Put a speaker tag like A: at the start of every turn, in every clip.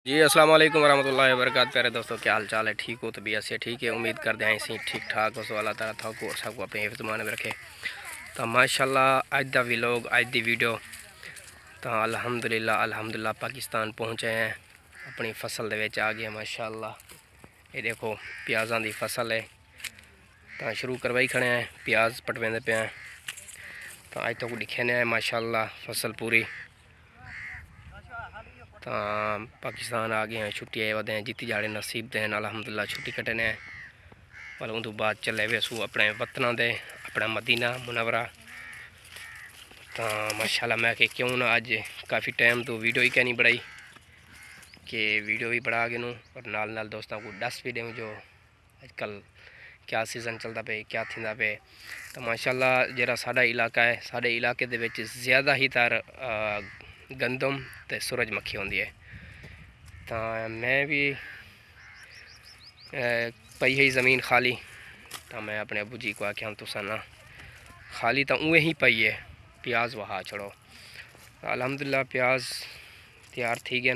A: जी अस्सलाम वालेकुम वरहमतुल्लाहि वबरकातुहू। प्यारे दोस्तों, क्या हाल चाल है? ठीक हो? तबीयत से ठीक है? उम्मीद करते हैं इसी ठीक ठाक हो। सो अल्लाह ताला थको सबको अपने हिफ्ज़ मान में रखे। तो माशाल्लाह अज दा व्लॉग, अज दी वीडियो तो अल्हम्दुलिल्लाह पाकिस्तान पहुँचे हैं। अपनी फसल दे विच आ गए माशाल्लाह। ये देखो प्याज़ां दी फसल है। तो शुरू करवाई खड़े हैं, प्याज पटवेंदे पे हैं। तो अज तक दिखे ने माशाल्लाह फसल पूरी। तो पाकिस्तान आ गए हैं, छुट्टी आए वह जितनी जाड़े नसीब देन अल्हम्दुलिल्लाह छुट्टी कटने। पर उस बाद चले वे सू अपने वतना दे, अपना मदीना मुनवरा। तो माशाल्लाह मैं कि क्यों ना अज काफ़ी टाइम तो वीडियो ही कहनी बढ़ाई कि वीडियो भी बढ़ा के और नाल नाल दोस्तों को दस भी दूँ जो अजकल क्या सीज़न चलता पे, क्या थिंदा पे। तो माशाल्लाह जरा साडा इलाका है, साडे इलाके दे विच ज़्यादा ही तार गंदम ते सूरजमुखी होंदी है। तो मैं भी पई है ज़मीन खाली। तो मैं अपने अबू जी को आख्या तुसा ना खाली तो उवें ही पई है, प्याज वहा छड़ो। अल्हम्दुलिल्लाह प्याज तैयार थी गए।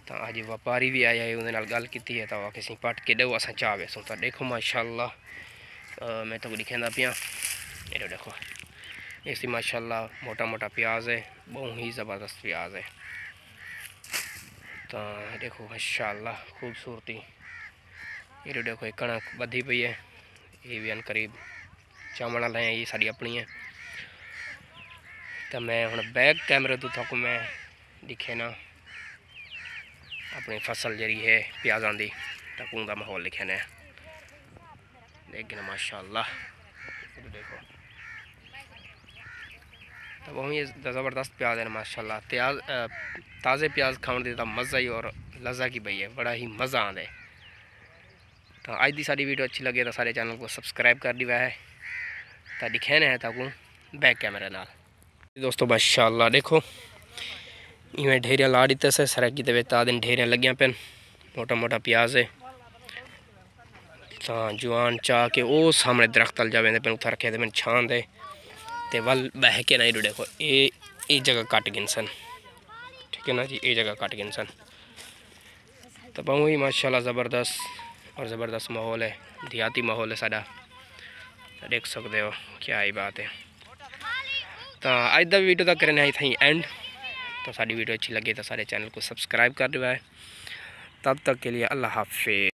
A: तो अज व्यापारी भी आया है, उन्हें गल की है। तो किसी पट के दो असा चाह वेसू। तो देखो माशाल्लाह मैं तो दिखेंदा पिया, ये देखो इसी माशाल्लाह मोटा मोटा प्याज है, बहुत ही ज़बरदस्त प्याज है। तो देखो माशाल्लाह खूबसूरती। ये देखो एक कणक बधी पई है, ये भी करीब चावल वाला है, ये साड़ी अपनी है। तो मैं हुण बैक कैमरे तो थक मैं दिखे ना अपनी फसल जरी है प्याज़ां दी तकूं दा माहौल लिखे ने। लेकिन माशाल्लाह देखो तो बहुत ही ज़बरदस्त प्याज है माशाल्लाह। ताज़े प्याज खाने का मज़ा ही और लज़ा की बई है, बड़ा ही मज़ा आता है। तो अज की सारी वीडियो अच्छी लगे तो सारे चैनल को सब्सक्राइब कर दिया है। तो दिखे है तकूँ बैक कैमरे नाल दोस्तों माशाल्लाह देखो इवें ढेरिया ला दिते से सरगी के दिन ढेरिया लगिया पेन, मोटा मोटा प्याज है। तो जवान चाह के वो सामने दरख्त तल जावे पेन उठा रखे मैंने छान दे ते वल बह के नहीं देखो ये जगह कट गिन सन, ठीक है ना जी, ये जगह कट गिन सन। तो बहुत ही माशाल्लाह ज़बरदस्त और ज़बरदस्त माहौल है, देहाती माहौल है साडा। देख सकते हो क्या ही बात है। तो अज का वीडियो तक करना ही थी एंड। तो साड़ी वीडियो अच्छी लगी तो सारे चैनल को सब्सक्राइब कर दिया है। तब तक के लिए अल्लाह हाफिज़।